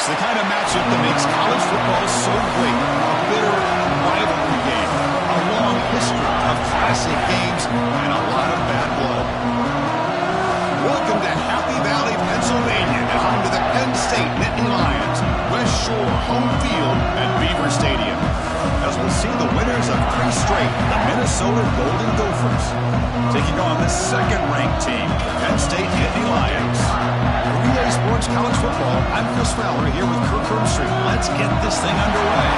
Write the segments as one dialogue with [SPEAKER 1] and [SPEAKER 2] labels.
[SPEAKER 1] It's the kind of matchup that makes college football so great. A bitter rivalry game, a long history of classic games, and a lot of bad blood. Welcome to Happy Valley, Pennsylvania, and home to the Penn State Nittany Lions. West Shore home field at Beaver Stadium. As we'll see the winners of 3 straight, the Minnesota Golden Gophers, taking on the second-ranked team, Penn State Nittany Lions. For Relay Sports College Football, I'm Chris Fowler here with Kirk Herbstreit. Let's get this thing underway.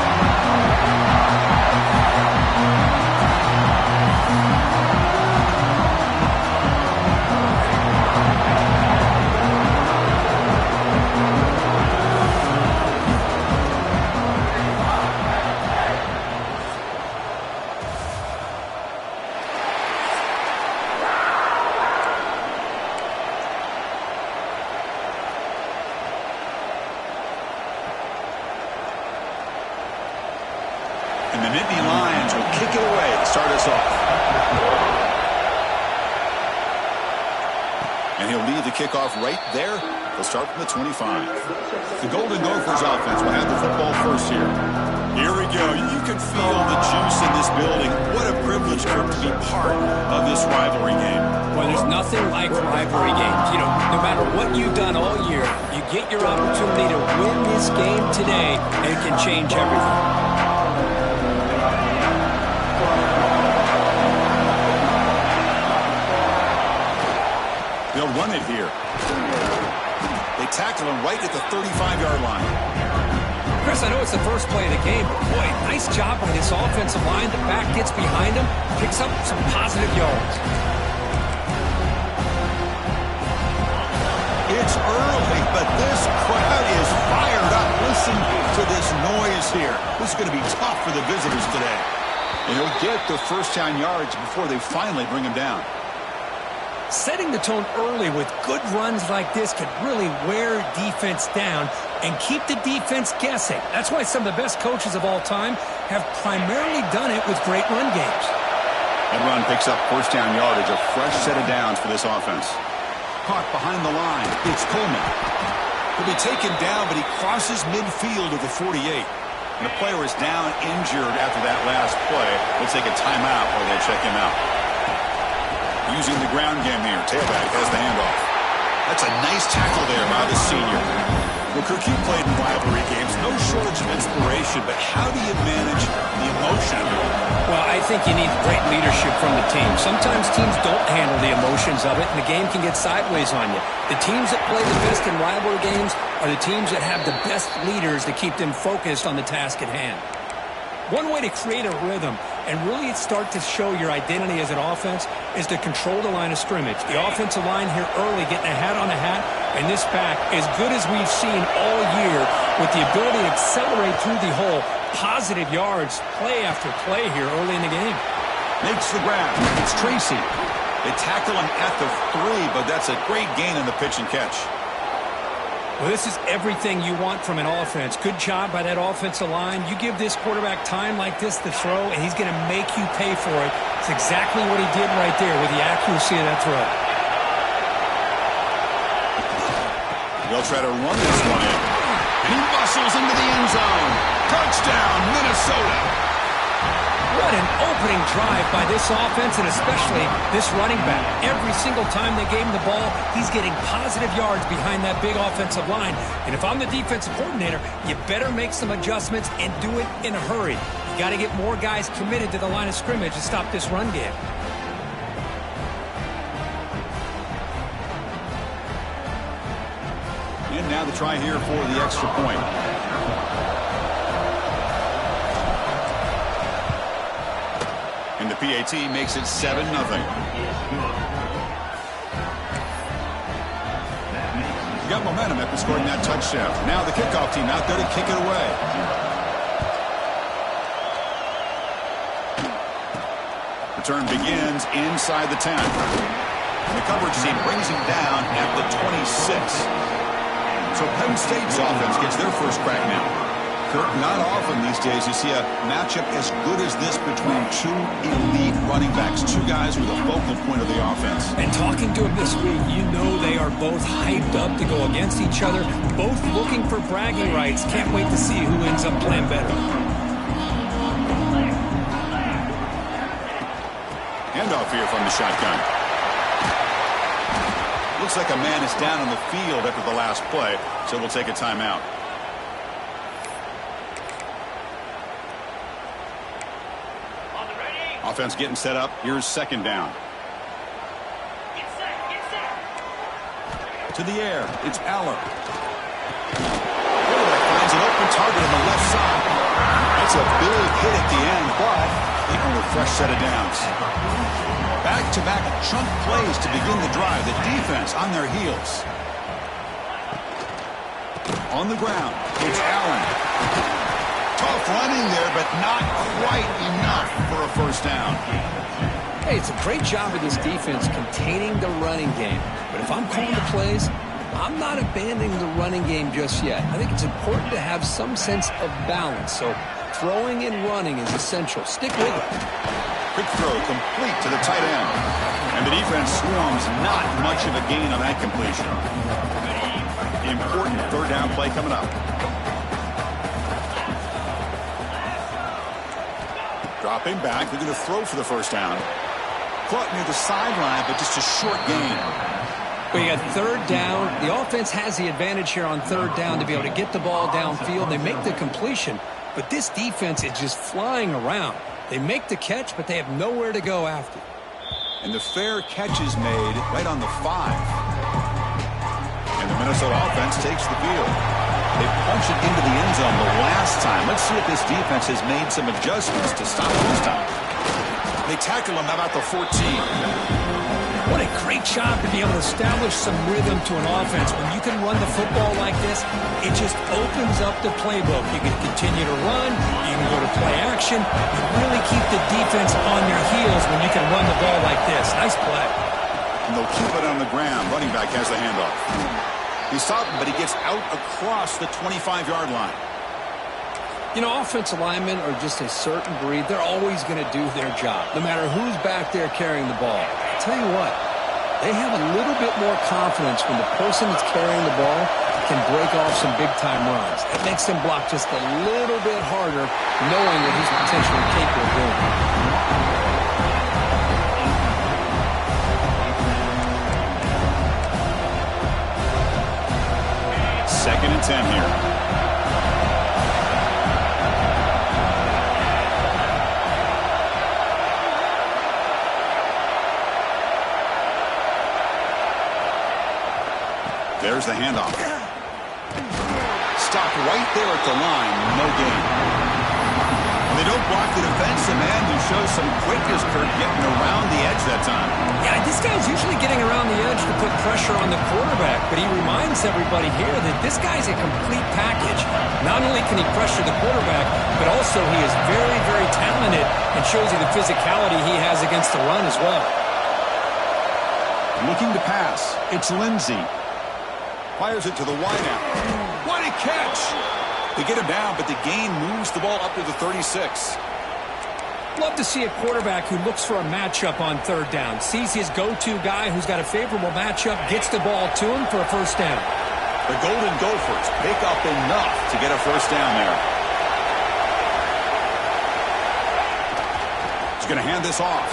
[SPEAKER 1] And the Nittany Lions will kick it away to start us off. And he'll lead the kickoff right there. He'll start from the 25. The Golden Gophers offense will have the football first here. Here we go. You can feel the juice in this building. What a privilege, Kirk, to be part of this rivalry game.
[SPEAKER 2] Well, there's nothing like rivalry games. You know, no matter what you've done all year, you get your opportunity to win this game today, and it can change everything.
[SPEAKER 1] They'll run it here. They tackle him right at the 35-yard line.
[SPEAKER 2] Chris, I know it's the first play of the game, but boy, nice job by this offensive line. The back gets behind him, picks up some positive yards.
[SPEAKER 1] It's early, but this crowd is fired up. Listen to this noise here. This is going to be tough for the visitors today. And he'll get the first-down yards before they finally bring him down.
[SPEAKER 2] Setting the tone early with good runs like this can really wear defense down and keep the defense guessing. That's why some of the best coaches of all time have primarily done it with great run games.
[SPEAKER 1] That run picks up first-down yardage, a fresh set of downs for this offense. Caught behind the line. It's Coleman. He'll be taken down, but he crosses midfield at the 48. And the player is down injured after that last play. They'll take a timeout or they'll check him out. Using the ground game here. Tailback has the handoff. That's a nice tackle there by the senior. Well, Kirk, you played in rivalry games. No shortage of inspiration, but how do you manage the emotion of it?
[SPEAKER 2] Well, I think you need great leadership from the team. Sometimes teams don't handle the emotions of it, and the game can get sideways on you. The teams that play the best in rivalry games are the teams that have the best leaders to keep them focused on the task at hand. One way to create a rhythm and really start to show your identity as an offense is to control the line of scrimmage. The offensive line here early getting a hat on a hat, and this back as good as we've seen all year with the ability to accelerate through the hole. Positive yards, play after play here early in the game.
[SPEAKER 1] Makes the grab. It's Tracy. They tackle him at the 3, but that's a great gain in the pitch and catch.
[SPEAKER 2] Well, this is everything you want from an offense. Good job by that offensive line. You give this quarterback time like this to throw, and he's going to make you pay for it. It's exactly what he did right there with the accuracy of that throw.
[SPEAKER 1] They'll try to run this one in. And he muscles into the end zone. Touchdown, Minnesota.
[SPEAKER 2] What an opening drive by this offense, and especially this running back. Every single time they gave him the ball, he's getting positive yards behind that big offensive line. And if I'm the defensive coordinator, you better make some adjustments and do it in a hurry. You got to get more guys committed to the line of scrimmage to stop this run game.
[SPEAKER 1] And now the try here for the extra point. And the PAT makes it 7-0. Got momentum after scoring that touchdown. Now the kickoff team out there to kick it away. Return begins inside the 10. And the coverage team brings him down at the 26. So Penn State's offense gets their first crack now. Kirk, not often these days you see a matchup as good as this between two elite running backs, two guys with a focal point of the offense.
[SPEAKER 2] And talking to them this week, you know they are both hyped up to go against each other, both looking for bragging rights. Can't wait to see who ends up playing better.
[SPEAKER 1] Handoff here from the shotgun. Looks like a man is down on the field after the last play, so we'll take a timeout. Offense getting set up. Here's second down.
[SPEAKER 3] Get set.
[SPEAKER 1] To the air. It's Aller. Finds an open target on the left side. That's a big hit at the end, but they earn a fresh set of downs. Back-to-back chunk plays to begin the drive. The defense on their heels. On the ground. It's Allen. Tough running there, but not quite enough for a first down.
[SPEAKER 2] Hey, it's a great job of this defense containing the running game. But if I'm calling the plays, I'm not abandoning the running game just yet. I think it's important to have some sense of balance. So throwing and running is essential. Stick with it.
[SPEAKER 1] Quick throw complete to the tight end. And the defense swarms not much of a gain on that completion. Important third down play coming up. Dropping back. They're going to throw for the first down. Caught near the sideline, but just a short gain.
[SPEAKER 2] But you got third down. The offense has the advantage here on third down to be able to get the ball downfield. They make the completion, but this defense is just flying around. They make the catch, but they have nowhere to go after.
[SPEAKER 1] And the fair catch is made right on the 5. And the Minnesota offense takes the field. They punch it into the end zone the last time. Let's see if this defense has made some adjustments to stop it this time. They tackle him about the 14.
[SPEAKER 2] What a great job to be able to establish some rhythm to an offense. When you can run the football like this, it just opens up the playbook. You can continue to run. You can go to play action. You really keep the defense on their heels when you can run the ball like this. Nice play.
[SPEAKER 1] And they'll keep it on the ground. Running back has the handoff. He's stopped, but he gets out across the 25-yard line.
[SPEAKER 2] You know, offensive linemen are just a certain breed. They're always going to do their job, no matter who's back there carrying the ball. I'll tell you what, they have a little bit more confidence when the person that's carrying the ball can break off some big-time runs. It makes them block just a little bit harder, knowing that he's potentially capable of doing it.
[SPEAKER 1] Second and 10 here. There's the handoff. Stopped right there at the line. No gain. They don't block the defensive man who shows some quickness, Kirk, getting around the edge that time.
[SPEAKER 2] Yeah, this guy's usually getting around the edge to put pressure on the quarterback, but he reminds everybody here that this guy's a complete package. Not only can he pressure the quarterback, but also he is very, very talented and shows you the physicality he has against the run as well.
[SPEAKER 1] Looking to pass. It's Lindsey. Fires it to the wideout. What a catch! They get him down, but the gain moves the ball up to the 36.
[SPEAKER 2] Love to see a quarterback who looks for a matchup on third down. Sees his go-to guy who's got a favorable matchup, gets the ball to him for a first down.
[SPEAKER 1] The Golden Gophers pick up enough to get a first down there. He's going to hand this off.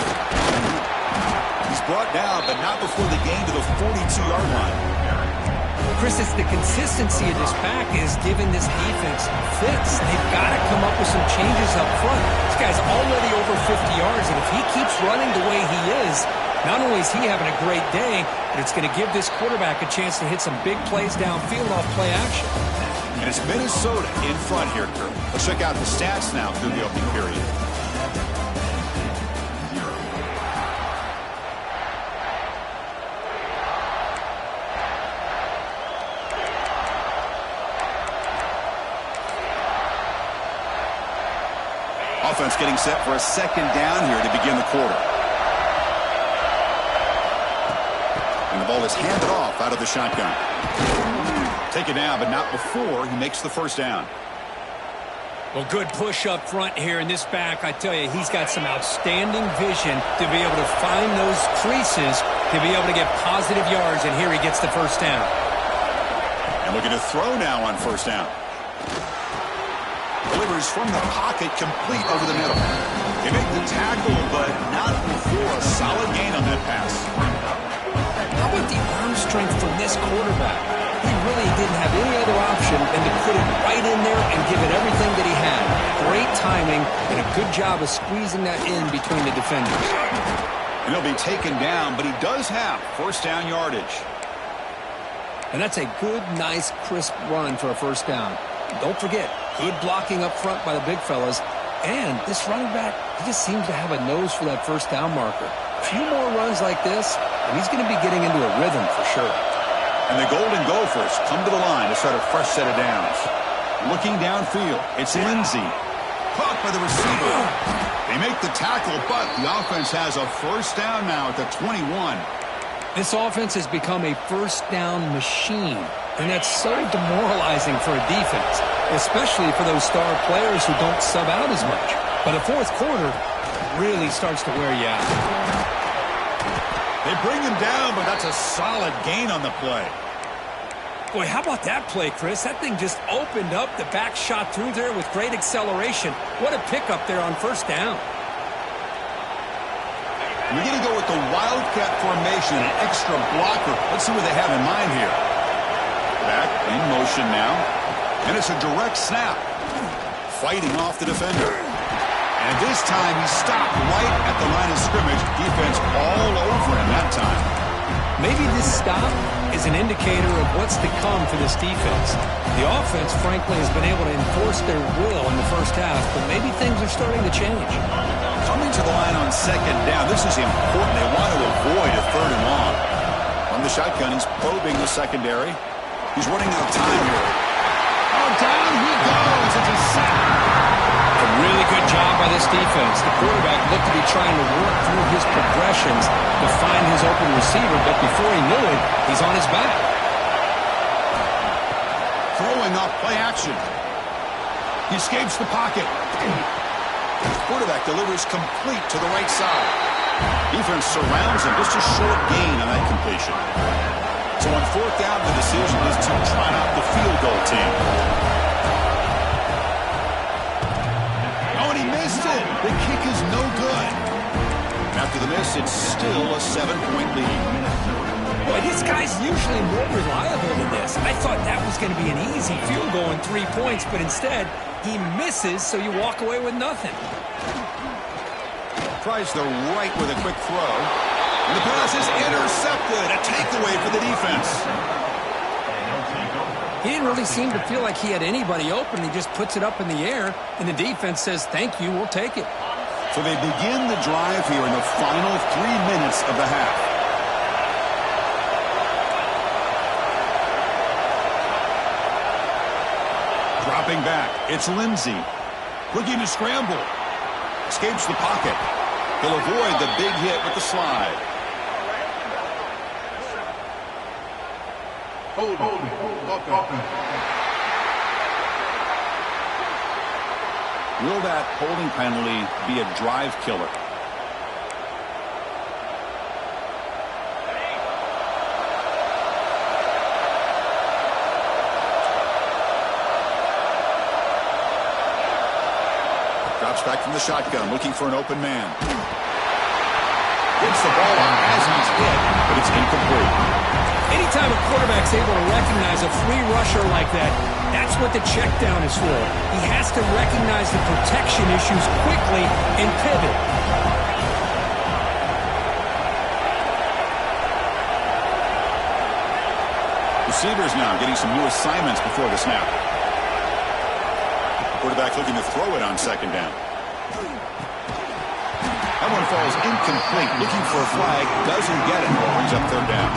[SPEAKER 1] He's brought down, but not before the gain to the 42-yard line.
[SPEAKER 2] Chris, it's the consistency of this back is giving this defense fits. They've got to come up with some changes up front. This guy's already over 50 yards, and if he keeps running the way he is, not only is he having a great day, but it's going to give this quarterback a chance to hit some big plays downfield off play action.
[SPEAKER 1] And it's Minnesota in front here, Kirk. Let's check out the stats now through the opening period. Offense getting set for a second down here to begin the quarter. And the ball is handed off out of the shotgun. Take it down, but not before he makes the first down.
[SPEAKER 2] Well, good push up front here in this back. I tell you, he's got some outstanding vision to be able to find those creases, to be able to get positive yards, and here he gets the first down.
[SPEAKER 1] And looking to throw now on first down. Delivers from the pocket, complete over the middle. They make the tackle, but not before a solid gain on that pass.
[SPEAKER 2] How about the arm strength from this quarterback? He really didn't have any other option than to put it right in there and give it everything that he had. Great timing and a good job of squeezing that in between the defenders.
[SPEAKER 1] And he'll be taken down, but he does have first down yardage.
[SPEAKER 2] And that's a good, nice, crisp run for a first down. Don't forget, good blocking up front by the big fellas. And this running back, he just seems to have a nose for that first down marker. A few more runs like this, and he's going to be getting into a rhythm for sure.
[SPEAKER 1] And the Golden Gophers come to the line to start a fresh set of downs. Looking downfield, it's Lindsey. Caught by the receiver. They make the tackle, but the offense has a first down now at the 21.
[SPEAKER 2] This offense has become a first down machine, and that's so demoralizing for a defense, especially for those star players who don't sub out as much. But the fourth quarter really starts to wear you out.
[SPEAKER 1] They bring him down, but that's a solid gain on the play.
[SPEAKER 2] Boy, how about that play, Chris? That thing just opened up. The back shot through there with great acceleration. What a pickup there on first down.
[SPEAKER 1] We're going to go with the Wildcat formation, an extra blocker. Let's see what they have in mind here. Back in motion now. And it's a direct snap. Fighting off the defender. And this time he stopped right at the line of scrimmage. Defense all over him that time.
[SPEAKER 2] Maybe this stop is an indicator of what's to come for this defense. The offense, frankly, has been able to enforce their will in the first half, but maybe things are starting to change.
[SPEAKER 1] Coming to the line on second down. This is important. They want to avoid a third and long. From the shotgun, he's probing the secondary. He's running out of time here. Oh, down he goes. It's a sack.
[SPEAKER 2] A really good job by this defense. The quarterback looked to be trying to work through his progressions to find his open receiver, but before he knew it, he's on his back.
[SPEAKER 1] Throwing off play action. He escapes the pocket. Quarterback delivers complete to the right side. Defense surrounds him. Just a short gain on that completion. So on fourth down, the decision is to try out the field goal team. Oh, and he missed it. The kick is no good. After the miss, it's still a 7-point lead.
[SPEAKER 2] Boy, this guy's usually more reliable than this. I thought that was going to be an easy field goal in 3 points, but instead, he misses, so you walk away with nothing.
[SPEAKER 1] Tries the right with a quick throw. And the pass is intercepted. A takeaway for the defense.
[SPEAKER 2] He didn't really seem to feel like he had anybody open. He just puts it up in the air, and the defense says, thank you, we'll take it.
[SPEAKER 1] So they begin the drive here in the final 3 minutes of the half. Dropping back, it's Lindsey. Looking to scramble. Escapes the pocket. He'll avoid the big hit with the slide. Will that holding penalty be a drive killer? Drops back from the shotgun, looking for an open man. Gets the ball out as he's hit, but it's incomplete.
[SPEAKER 2] Anytime a quarterback's able to recognize a free rusher like that, that's what the check down is for. He has to recognize the protection issues quickly and pivot.
[SPEAKER 1] Receivers now getting some new assignments before the snap. Quarterback looking to throw it on second down. That one falls incomplete. Looking for a flag. Doesn't get it. Brings up third down.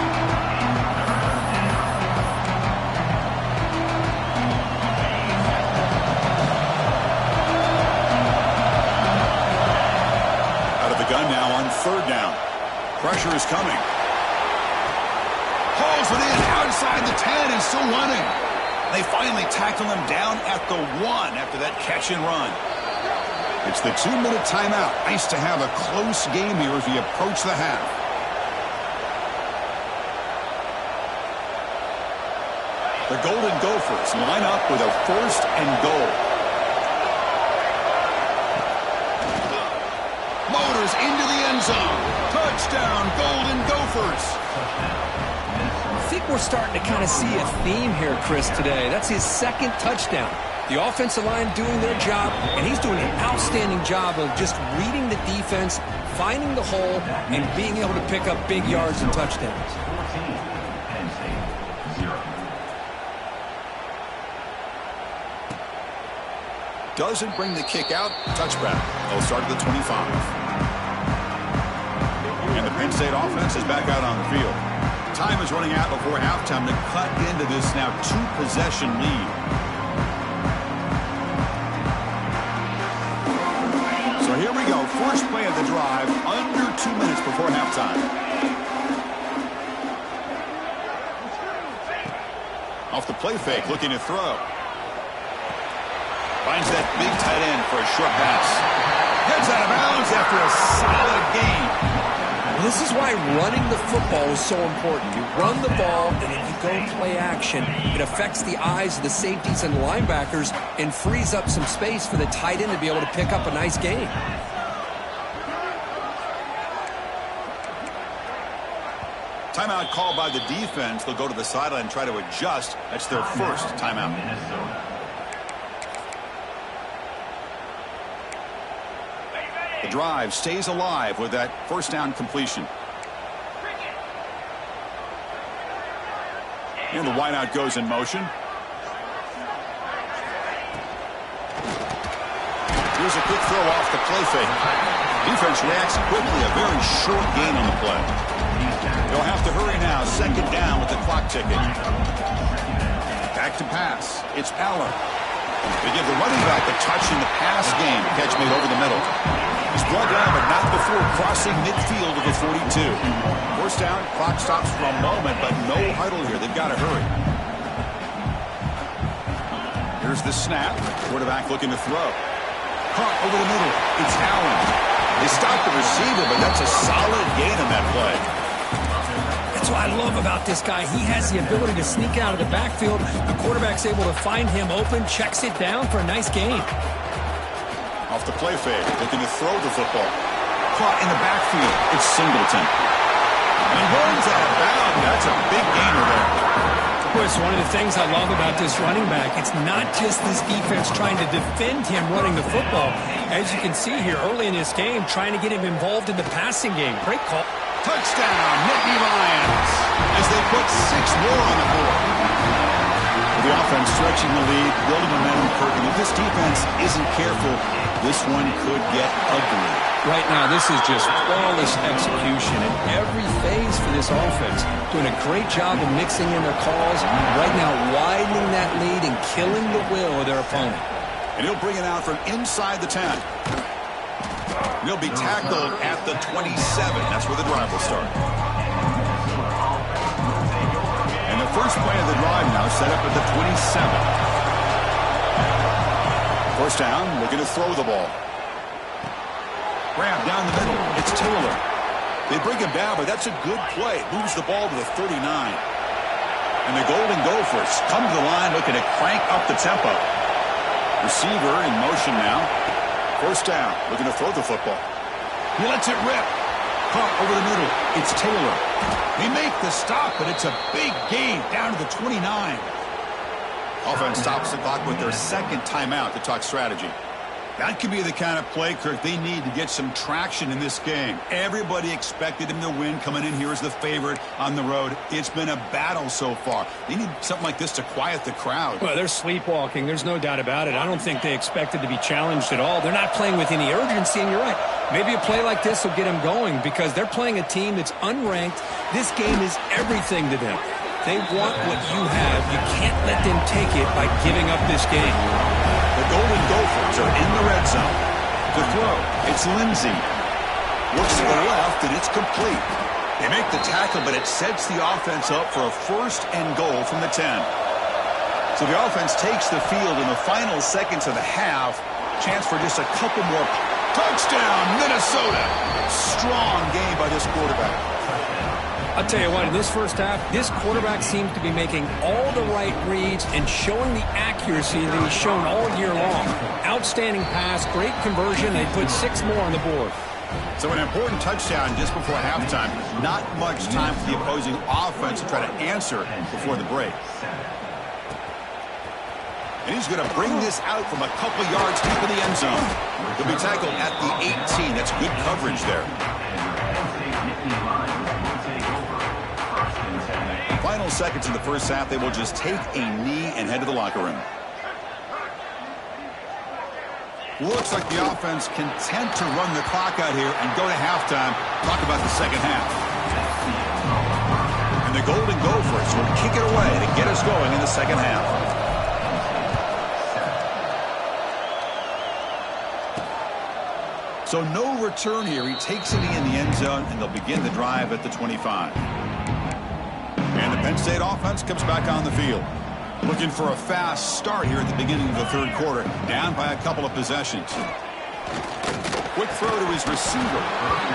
[SPEAKER 1] Out of the gun now on third down. Pressure is coming. Hauls it in outside the 10 and still running. They finally tackle him down at the 1 after that catch and run. It's the 2-minute timeout. Nice to have a close game here as we approach the half. The Golden Gophers line up with a 1st and goal. Motors into the end zone. Touchdown, Golden Gophers.
[SPEAKER 2] I think we're starting to kind of see a theme here, Chris, today. That's his 2nd touchdown. The offensive line doing their job, and he's doing an outstanding job of just reading the defense, finding the hole, and being able to pick up big yards and touchdowns.
[SPEAKER 1] Doesn't bring the kick out. Touchback. They'll start at the 25. And the Penn State offense is back out on the field. Time is running out before halftime to cut into this now 2-possession lead. So here we go. First play of the drive, under 2 minutes before halftime. Off the play fake, looking to throw. Finds that big tight end for a short pass. Heads out of bounds after a solid gain.
[SPEAKER 2] Well, this is why running the football is so important. You run the ball, and then you go play action. It affects the eyes of the safeties and the linebackers and frees up some space for the tight end to be able to pick up a nice gain.
[SPEAKER 1] Timeout called by the defense. They'll go to the sideline and try to adjust. That's their first timeout. The drive stays alive with that first down completion. And the wideout goes in motion. Here's a quick throw off the play fake. Defense reacts quickly. A very short gain on the play. They'll have to hurry now. 2nd down with the clock ticking. Back to pass. It's Aller. They give the running back a touch in the pass game. Catch made over the middle. He's brought down, but not before crossing midfield of the 42. First down, clock stops for a moment, but no huddle here. They've got to hurry. Here's the snap. Quarterback looking to throw. Caught over the middle. It's Allen. They stop the receiver, but that's a solid gain on that play.
[SPEAKER 2] That's what I love about this guy. He has the ability to sneak out of the backfield. The quarterback's able to find him open, checks it down for a nice gain.
[SPEAKER 1] Off the play fake, looking to throw the football. Caught in the backfield. It's Singleton. And he runs out of bounds. That's a big gainer there.
[SPEAKER 2] Of course, one of the things I love about this running back, it's not just this defense trying to defend him running the football. As you can see here early in this game, trying to get him involved in the passing game. Great call.
[SPEAKER 1] Touchdown, Nittany Lions, as they put 6 more on the board. The offense stretching the lead, building momentum. If this defense isn't careful, this one could get ugly.
[SPEAKER 2] Right now, this is just flawless execution in every phase for this offense. Doing a great job of mixing in their calls. Right now, widening that lead and killing the will of their opponent.
[SPEAKER 1] And he'll bring it out from inside the 10. He'll be tackled at the 27. That's where the drive will start. And the first play of the drive now set up at the 27. First down, looking to throw the ball. Grab down the middle. It's Taylor. They bring him down, but that's a good play. Moves the ball to the 39. And the Golden Gophers come to the line looking to crank up the tempo. Receiver in motion now. First down, looking to throw the football. He lets it rip. Caught over the middle. It's Taylor. They make the stop, but it's a big gain down to the 29. Offense stops the clock with their 2nd timeout to talk strategy. That could be the kind of play, Kirk, they need to get some traction in this game. Everybody expected him to win, coming in here as the favorite on the road. It's been a battle so far. They need something like this to quiet the crowd.
[SPEAKER 2] Well, they're sleepwalking. There's no doubt about it. I don't think they expected to be challenged at all. They're not playing with any urgency, and you're right. Maybe a play like this will get them going because they're playing a team that's unranked. This game is everything to them. They want what you have. You can't let them take it by giving up this game.
[SPEAKER 1] The Golden Gophers are in the red zone. To throw, it's Lindsey. Looks to the left, and it's complete. They make the tackle, but it sets the offense up for a 1st and goal from the 10. So the offense takes the field in the final seconds of the half. Chance for just a couple more. Touchdown, Minnesota. Strong game by this quarterback.
[SPEAKER 2] I'll tell you what, in this first half, this quarterback seems to be making all the right reads and showing the accuracy that he's shown all year long. Outstanding pass, great conversion. They put 6 more on the board.
[SPEAKER 1] So an important touchdown just before halftime. Not much time for the opposing offense to try to answer before the break. And he's going to bring this out from a couple yards deep in the end zone. He'll be tackled at the 18. That's good coverage there. Final seconds in the first half, they will just take a knee and head to the locker room. Looks like the offense content to run the clock out here and go to halftime. Talk about the second half. And the Golden Gophers will kick it away to get us going in the second half. So no return here. He takes it in the end zone, and they'll begin the drive at the 25. And the Penn State offense comes back on the field. Looking for a fast start here at the beginning of the third quarter. Down by a couple of possessions. Quick throw to his receiver.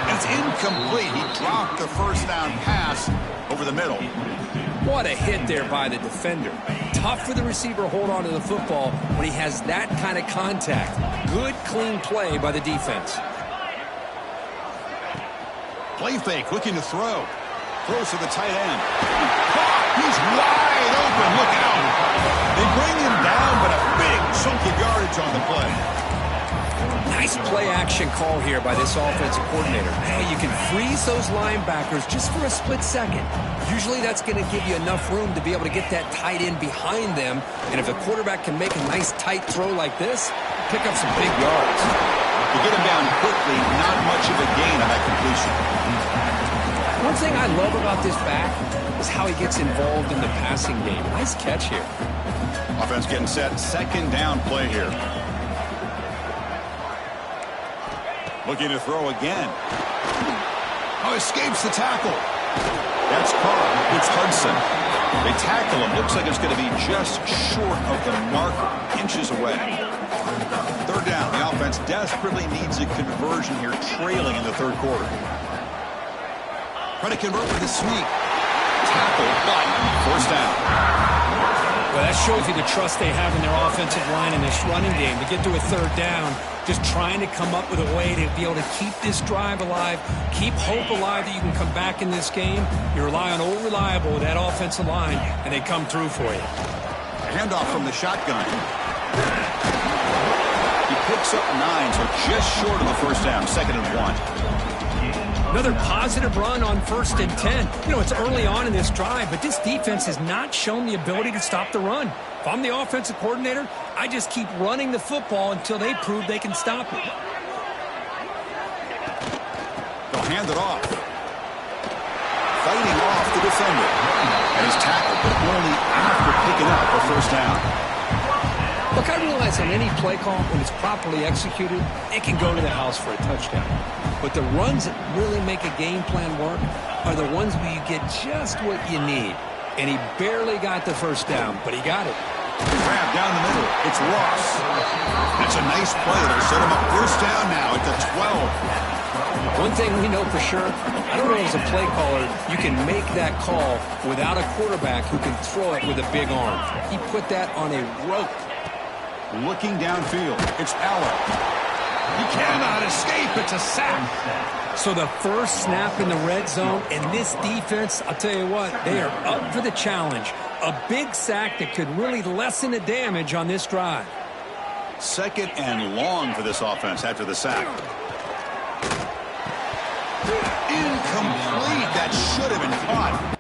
[SPEAKER 1] And it's incomplete. He dropped the first down pass over the middle.
[SPEAKER 2] What a hit there by the defender. Tough for the receiver to hold on to the football when he has that kind of contact. Good, clean play by the defense.
[SPEAKER 1] Play fake, looking to throw. Throws to the tight end. He's wide open. Look out. They bring him down, but a big chunk of yardage on the play.
[SPEAKER 2] Nice play-action call here by this offensive coordinator. Hey, you can freeze those linebackers just for a split second. Usually that's going to give you enough room to be able to get that tight end behind them. And if a quarterback can make a nice tight throw like this, pick up some big yards.
[SPEAKER 1] To get him down quickly, not much of a gain on that completion.
[SPEAKER 2] One thing I love about this back is how he gets involved in the passing game. Nice catch here.
[SPEAKER 1] Offense getting set. Second down play here. Looking to throw again. Oh, escapes the tackle. That's caught. It's Hudson. They tackle him. Looks like it's going to be just short of the marker. Inches away. Third down. The offense desperately needs a conversion here, trailing in the third quarter. Trying to convert with a sneak. Tackle, but first down.
[SPEAKER 2] Well, that shows you the trust they have in their offensive line in this running game. To get to a third down, just trying to come up with a way to be able to keep this drive alive, keep hope alive that you can come back in this game. You rely on old reliable with that offensive line, and they come through for you.
[SPEAKER 1] Handoff from the shotgun. He picks up 9, so just short of the first down, 2nd and 1.
[SPEAKER 2] Another positive run on 1st and 10. You know, it's early on in this drive, but this defense has not shown the ability to stop the run. If I'm the offensive coordinator, I just keep running the football until they prove they can stop it.
[SPEAKER 1] They'll hand it off. Fighting off the defender. And he's tackled, but only after picking up a first down.
[SPEAKER 2] Look, I realize on any play call, when it's properly executed, it can go to the house for a touchdown. But the runs that really make a game plan work are the ones where you get just what you need. And he barely got the first down, but he got it.
[SPEAKER 1] Grab down the middle. It's Ross. That's a nice play. They'll set him up first down now at the 12.
[SPEAKER 2] One thing we know for sure, I don't know as a play caller, you can make that call without a quarterback who can throw it with a big arm. He put that on a rope.
[SPEAKER 1] Looking downfield. It's Allen. He cannot escape. It's a sack.
[SPEAKER 2] So the first snap in the red zone, and this defense, I'll tell you what, they are up for the challenge. A big sack that could really lessen the damage on this drive.
[SPEAKER 1] 2nd and long for this offense after the sack. Incomplete. That should have been caught.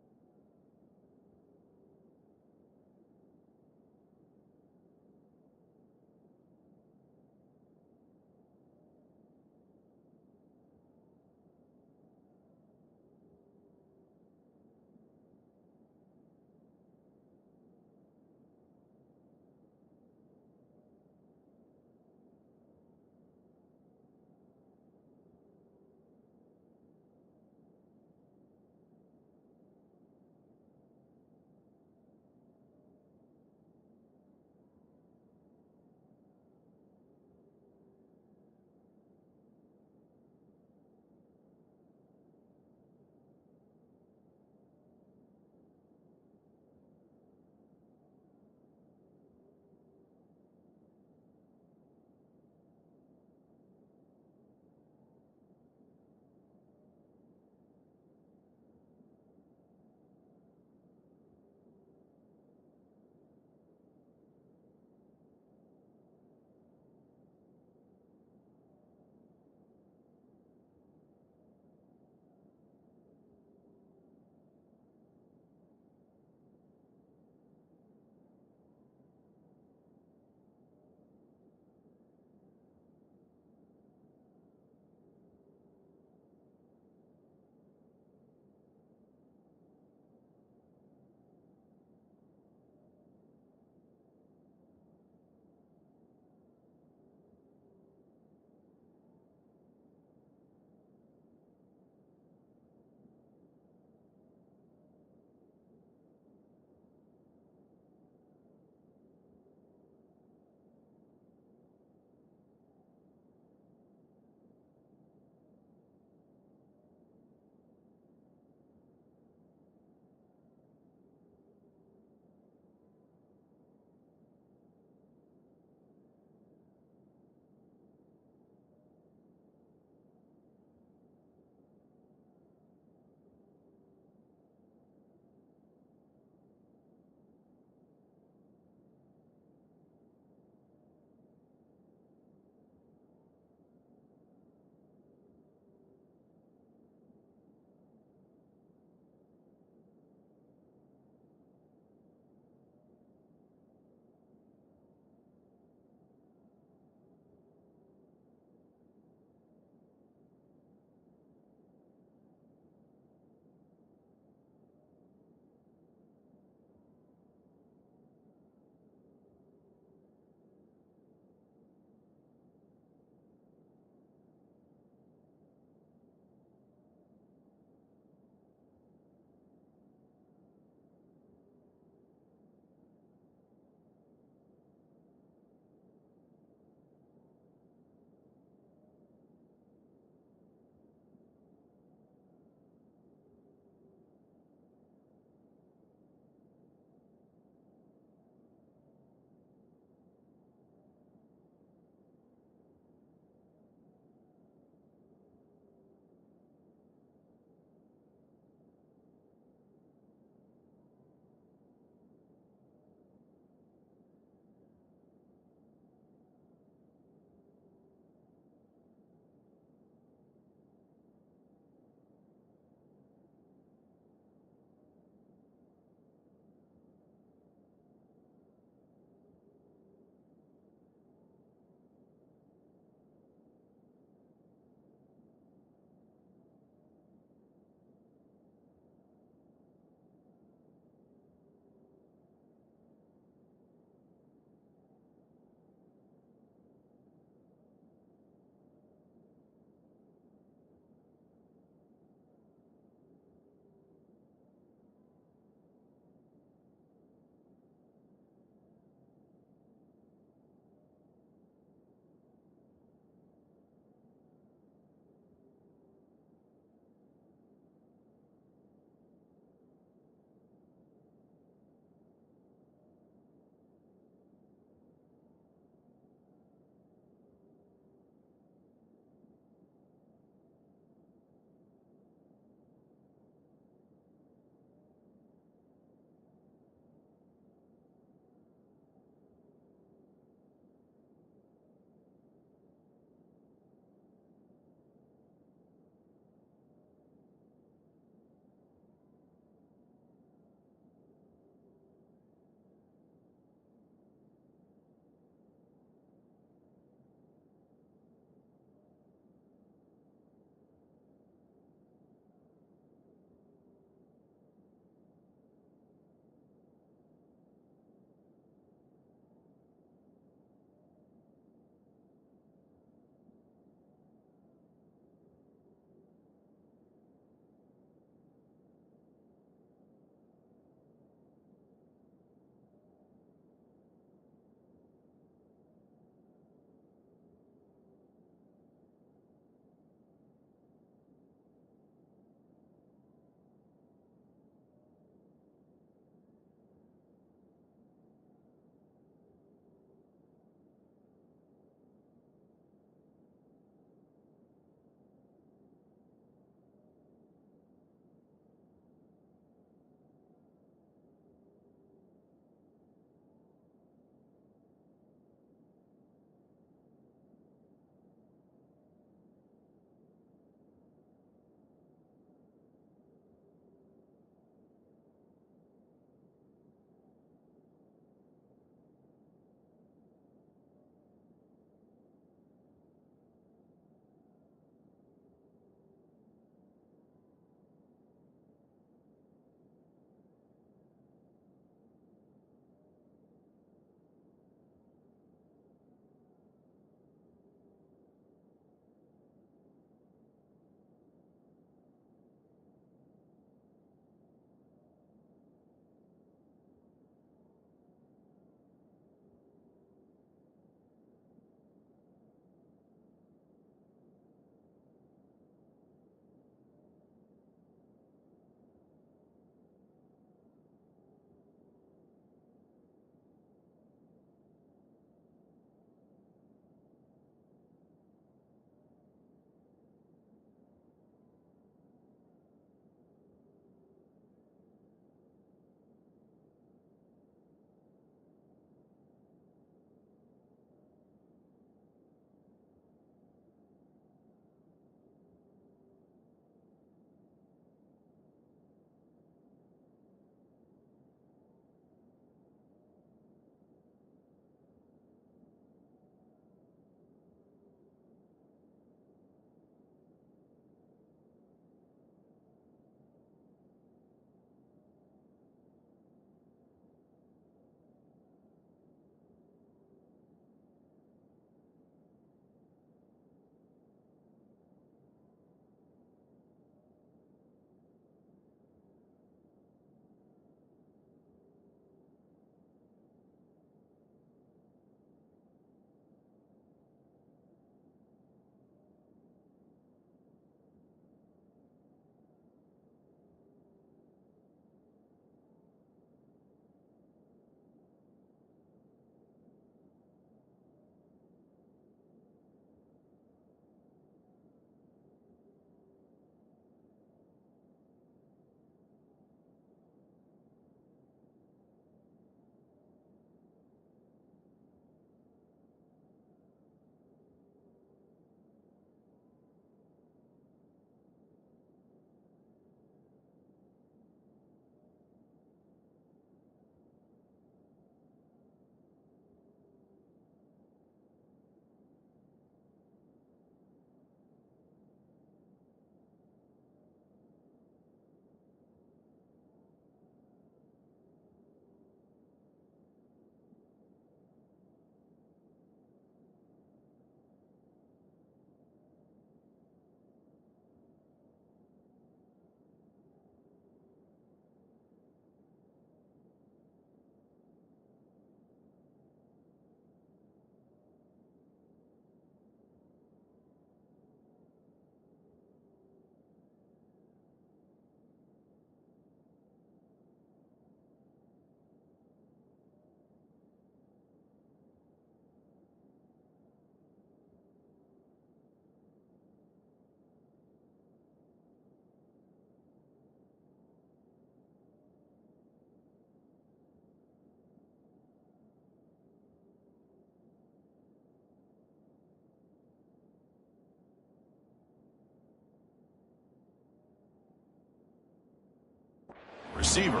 [SPEAKER 1] receiver.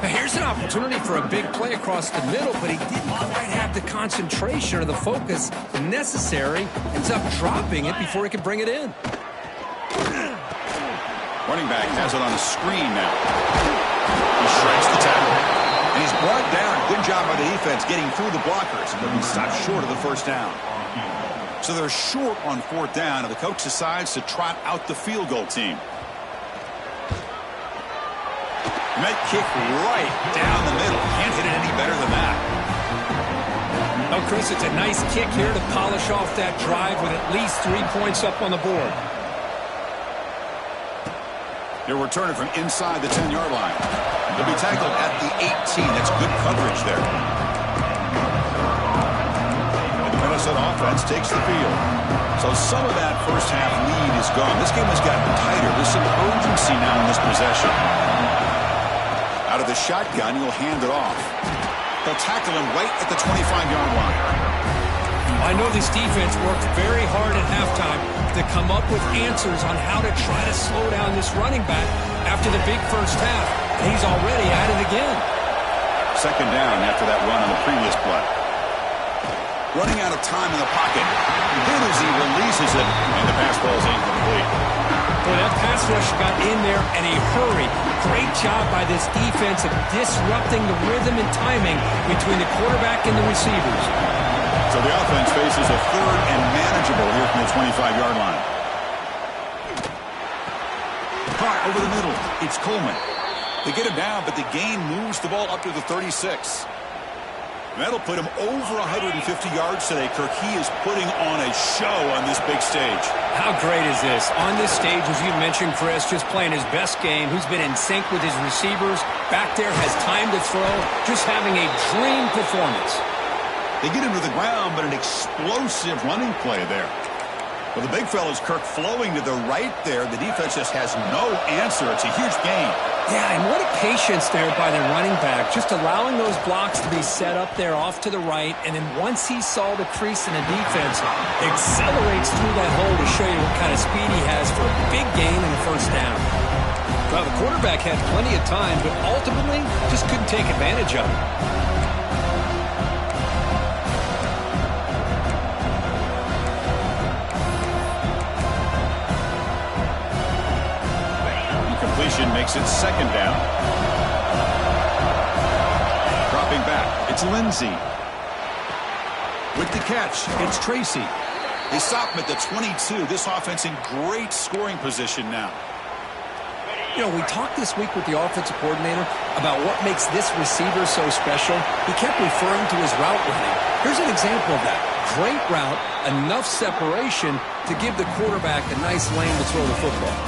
[SPEAKER 2] Here's an opportunity for a big play across the middle, but he didn't quite have the concentration or the focus necessary. Ends up dropping it before he could bring it in.
[SPEAKER 1] Running back has it on a screen now. He shreds the tackle. And he's brought down. Good job by the defense getting through the blockers. But he stopped short of the first down. So they're short on fourth down, and the coach decides to trot out the field goal team. Net kick right down the middle. Can't hit it any better than that.
[SPEAKER 2] Oh, Chris, it's a nice kick here to polish off that drive with at least 3 points up on the board.
[SPEAKER 1] They're returning from inside the 10-yard line. They'll be tackled at the 18. That's good coverage there. And the Minnesota offense takes the field. So some of that first half lead is gone. This game has gotten tighter. There's some urgency now in this possession. Out of the shotgun, he'll hand it off. They'll tackle him right at the 25-yard line.
[SPEAKER 2] I know this defense worked very hard at halftime to come up with answers on how to try to slow down this running back after the big first half. And he's already at it again.
[SPEAKER 1] Second down after that run on the previous play. Running out of time in the pocket. Then as he releases it, and the pass ball is incomplete.
[SPEAKER 2] Well, that pass rush got in there in a hurry. Great job by this defense of disrupting the rhythm and timing between the quarterback and the receivers.
[SPEAKER 1] So the offense faces a third and manageable here from the 25-yard line. Caught over the middle. It's Coleman. They get him down, but the gain moves the ball up to the 36. And that'll put him over 150 yards today, Kirk. He is putting on a show on this big stage.
[SPEAKER 2] How great is this? On this stage, as you mentioned, Chris, just playing his best game. Who's been in sync with his receivers. Back there, has time to throw. Just having a dream performance.
[SPEAKER 1] They get him to the ground, but an explosive running play there. Well, the big fella's Kirk flowing to the right there. The defense just has no answer. It's a huge gain.
[SPEAKER 2] Yeah, and what a patience there by the running back. Just allowing those blocks to be set up there off to the right. And then once he saw the crease in the defense, accelerates through that hole to show you what kind of speed he has for a big gain in the first down. Well, the quarterback had plenty of time, but ultimately just couldn't take advantage of it.
[SPEAKER 1] Makes it second down. Dropping back, it's Lindsey. With the catch, it's Tracy. They stop him at the 22. This offense in great scoring position now.
[SPEAKER 2] You know, we talked this week with the offensive coordinator about what makes this receiver so special. He kept referring to his route running. Here's an example of that. Great route, enough separation to give the quarterback a nice lane to throw the football.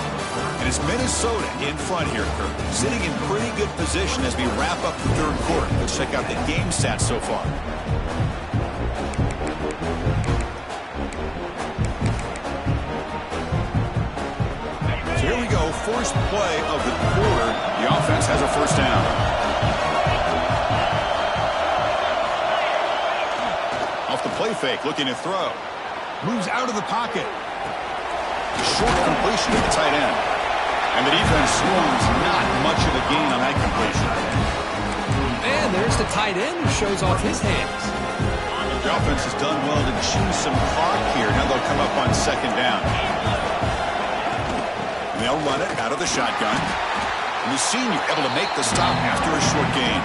[SPEAKER 1] And it's Minnesota in front here, Kirk. Sitting in pretty good position as we wrap up the third quarter. Let's check out the game stats so far. So here we go. First play of the quarter. The offense has a first down. Off the play fake, looking to throw. Moves out of the pocket. Short completion to the tight end. And the defense swarms not much of a gain on that completion.
[SPEAKER 2] And there's the tight end who shows off his hands.
[SPEAKER 1] The offense has done well to chew some clock here. Now they'll come up on second down. And they'll run it out of the shotgun. And the senior able to make the stop after a short gain.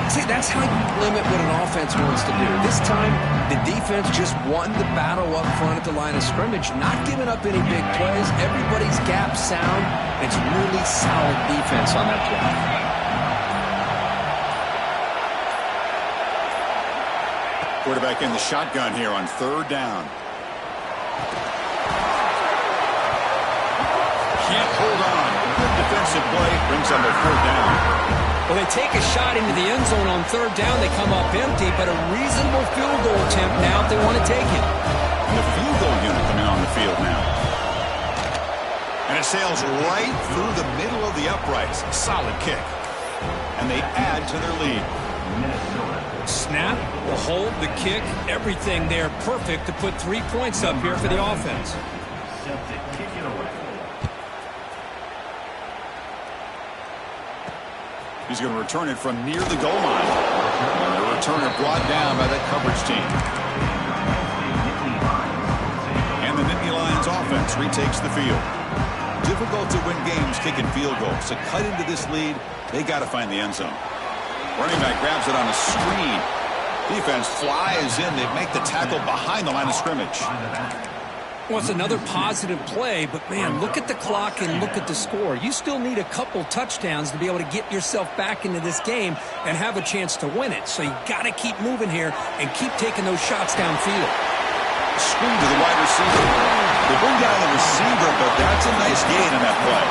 [SPEAKER 2] See, that's how you limit what an offense wants to do. This time, the defense just won the battle up front at the line of scrimmage, not giving up any big plays. Everybody's gap sound. It's really solid defense on that play.
[SPEAKER 1] Quarterback in the shotgun here on third down. Can't hold on. Good defensive play. Brings up a fourth down.
[SPEAKER 2] Well, they take a shot into the end zone on third down. They come up empty, but a reasonable field goal attempt now if they want to take it.
[SPEAKER 1] And the field goal unit coming on the field now. And it sails right through the middle of the uprights. Solid kick. And they add to their lead.
[SPEAKER 2] Snap, the hold, the kick, everything there perfect to put 3 points up here for the offense.
[SPEAKER 1] He's going to return it from near the goal line. And the returner brought down by that coverage team. And the Nittany Lions offense retakes the field. Difficult to win games kicking field goals. To cut into this lead, they got to find the end zone. Running back grabs it on a screen. Defense flies in. They make the tackle behind the line of scrimmage.
[SPEAKER 2] Well, it's another positive play, but, man, look at the clock and look at the score. You still need a couple touchdowns to be able to get yourself back into this game and have a chance to win it. So you got to keep moving here and keep taking those shots downfield.
[SPEAKER 1] Screen to the wide receiver. They bring down the receiver, but that's a nice gain on that play.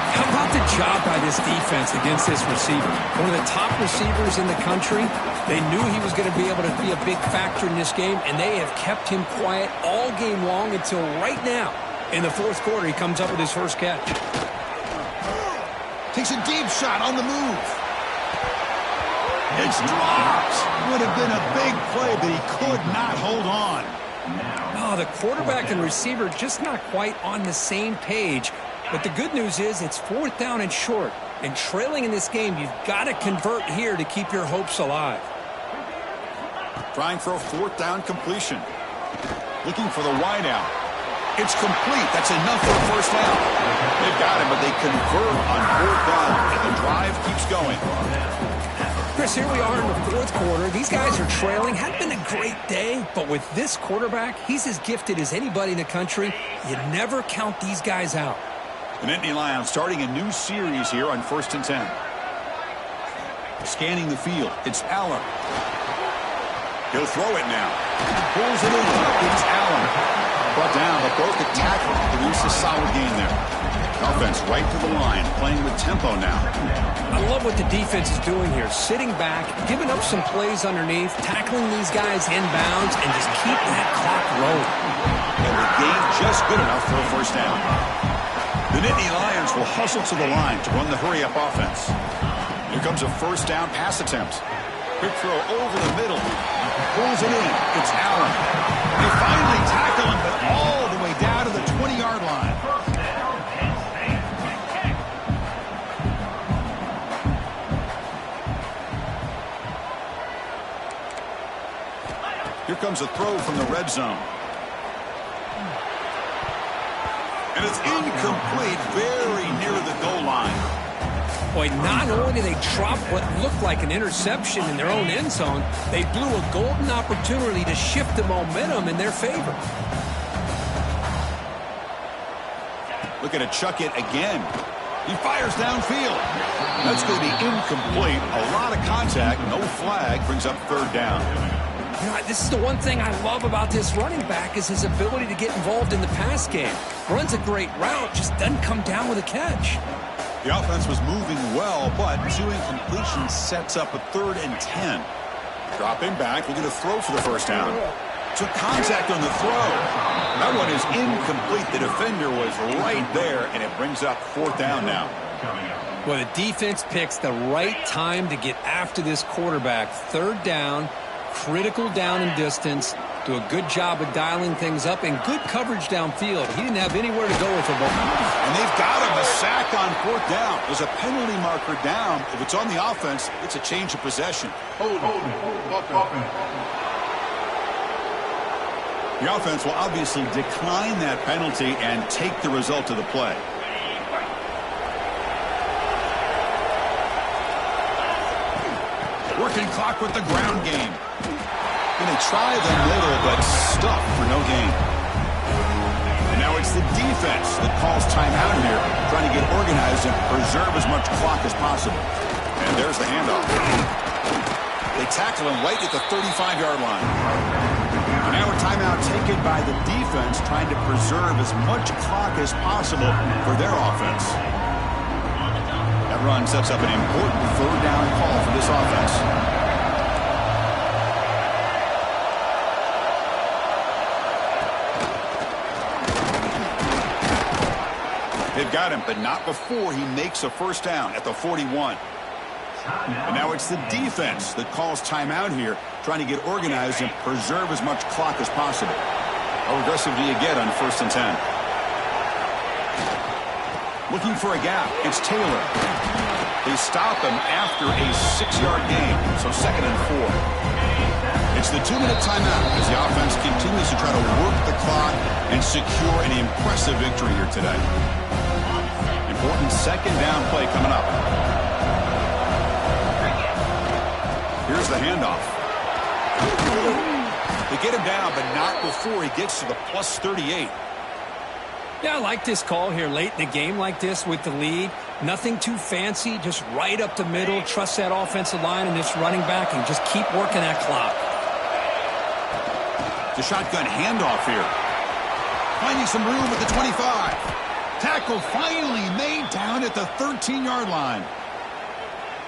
[SPEAKER 2] How about the job by this defense against this receiver? One of the top receivers in the country. They knew he was going to be able to be a big factor in this game, and they have kept him quiet all game long until right now. In the fourth quarter, he comes up with his first catch.
[SPEAKER 1] Takes a deep shot on the move. It's dropped. Would have been a big play, but he could not hold on.
[SPEAKER 2] Oh, the quarterback and receiver just not quite on the same page. But the good news is it's fourth down and short. And trailing in this game, you've got to convert here to keep your hopes alive.
[SPEAKER 1] Trying for a fourth down completion. Looking for the wide out. It's complete. That's enough for a first down. They've got him, but they convert on fourth down. And the drive keeps going.
[SPEAKER 2] Chris, here we are in the fourth quarter. These guys are trailing. Hadn't been a great day, but with this quarterback, he's as gifted as anybody in the country. You never count these guys out.
[SPEAKER 1] The Nittany Lions starting a new series here on 1st and 10. Scanning the field. It's Allen. He'll throw it now. Pulls it in. It's Allen. Brought down, but broke a tackle. Produce a solid gain there. Offense right to the line, playing with tempo now.
[SPEAKER 2] I love what the defense is doing here. Sitting back, giving up some plays underneath, tackling these guys inbounds, and just keep that clock rolling.
[SPEAKER 1] And the gain just good enough for a first down. The Nittany Lions will hustle to the line to run the hurry-up offense. Here comes a first down pass attempt. Quick throw over the middle. Pulls it in. It's Allen. They finally tackle him, but all the way down to the 20-yard line. Here comes a throw from the red zone. And it's incomplete, very near the goal line.
[SPEAKER 2] Boy, not only did they drop what looked like an interception in their own end zone, they blew a golden opportunity to shift the momentum in their favor.
[SPEAKER 1] Looking to chuck it again. He fires downfield. That's going to be incomplete. A lot of contact, no flag, brings up third down.
[SPEAKER 2] You know, this is the one thing I love about this running back is his ability to get involved in the pass game. Runs a great route, just doesn't come down with a catch.
[SPEAKER 1] The offense was moving well, but 2 incompletions sets up a 3rd and 10. Dropping back, looking to throw for the first down. Took contact on the throw. That one is incomplete. The defender was right there, and it brings up 4th down now.
[SPEAKER 2] Well, the defense picks the right time to get after this quarterback. 3rd down, critical down and distance. Do a good job of dialing things up and good coverage downfield. He didn't have anywhere to go with the ball.
[SPEAKER 1] And they've got him a sack on 4th down. There's a penalty marker down. If it's on the offense, it's a change of possession. The offense will obviously decline that penalty and take the result of the play. Working clock with the ground game. Going to try the middle, but stuck for no gain. And now it's the defense that calls timeout here, trying to get organized and preserve as much clock as possible. And there's the handoff. They tackle him right at the 35-yard line. And now a timeout taken by the defense, trying to preserve as much clock as possible for their offense. That run sets up an important 3rd down call for this offense. They've got him, but not before he makes a first down at the 41. And now it's the defense that calls timeout here, trying to get organized and preserve as much clock as possible. How aggressive do you get on 1st and 10? Looking for a gap. It's Taylor. They stop him after a 6-yard gain, so 2nd and 4. It's the 2-minute timeout as the offense continues to try to work the clock and secure an impressive victory here today. Important 2nd down play coming up. Here's the handoff. They get him down, but not before he gets to the plus 38.
[SPEAKER 2] Yeah, I like this call here late in the game like this with the lead. Nothing too fancy, just right up the middle. Trust that offensive line and this running back and just keep working that clock.
[SPEAKER 1] The shotgun handoff here. Finding some room at the 25. Tackle finally made down at the 13-yard line.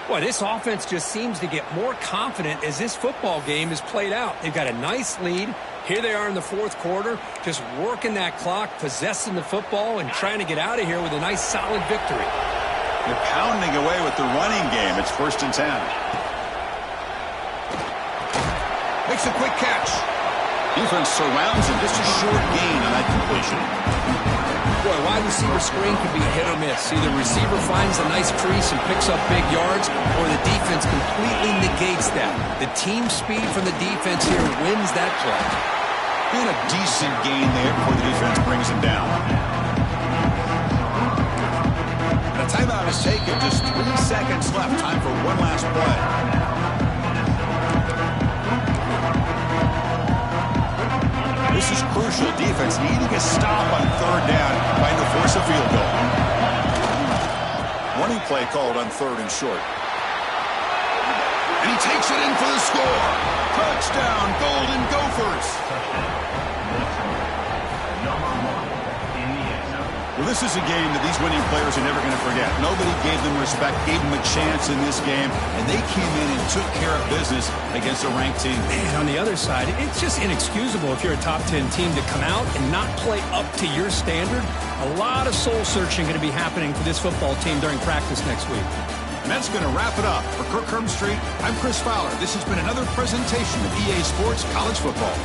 [SPEAKER 2] Boy, this offense just seems to get more confident as this football game is played out. They've got a nice lead. Here they are in the 4th quarter, just working that clock, possessing the football, and trying to get out of here with a nice, solid victory.
[SPEAKER 1] They're pounding away with the running game. It's 1st and 10. Makes a quick catch. Defense surrounds him. Just a short gain on that completion.
[SPEAKER 2] Boy, wide receiver screen can be hit or miss. Either receiver finds a nice crease and picks up big yards, or the defense completely negates that. The team speed from the defense here wins that play.
[SPEAKER 1] And a decent gain there before the defense brings him down. The timeout is taken. Just 3 seconds left. Time for one last play. This is crucial. Defense needing a stop on 3rd down, trying to force a field goal. Running play called on 3rd and short. And he takes it in for the score. Touchdown, Golden Gophers. Well, this is a game that these winning players are never going to forget. Nobody gave them respect, gave them a chance in this game, and they came in and took care of business against a ranked team.
[SPEAKER 2] And on the other side, it's just inexcusable if you're a top 10 team to come out and not play up to your standard. A lot of soul-searching going to be happening for this football team during practice next week.
[SPEAKER 1] And that's going to wrap it up. For Kirk Street, I'm Chris Fowler. This has been another presentation of EA Sports College Football.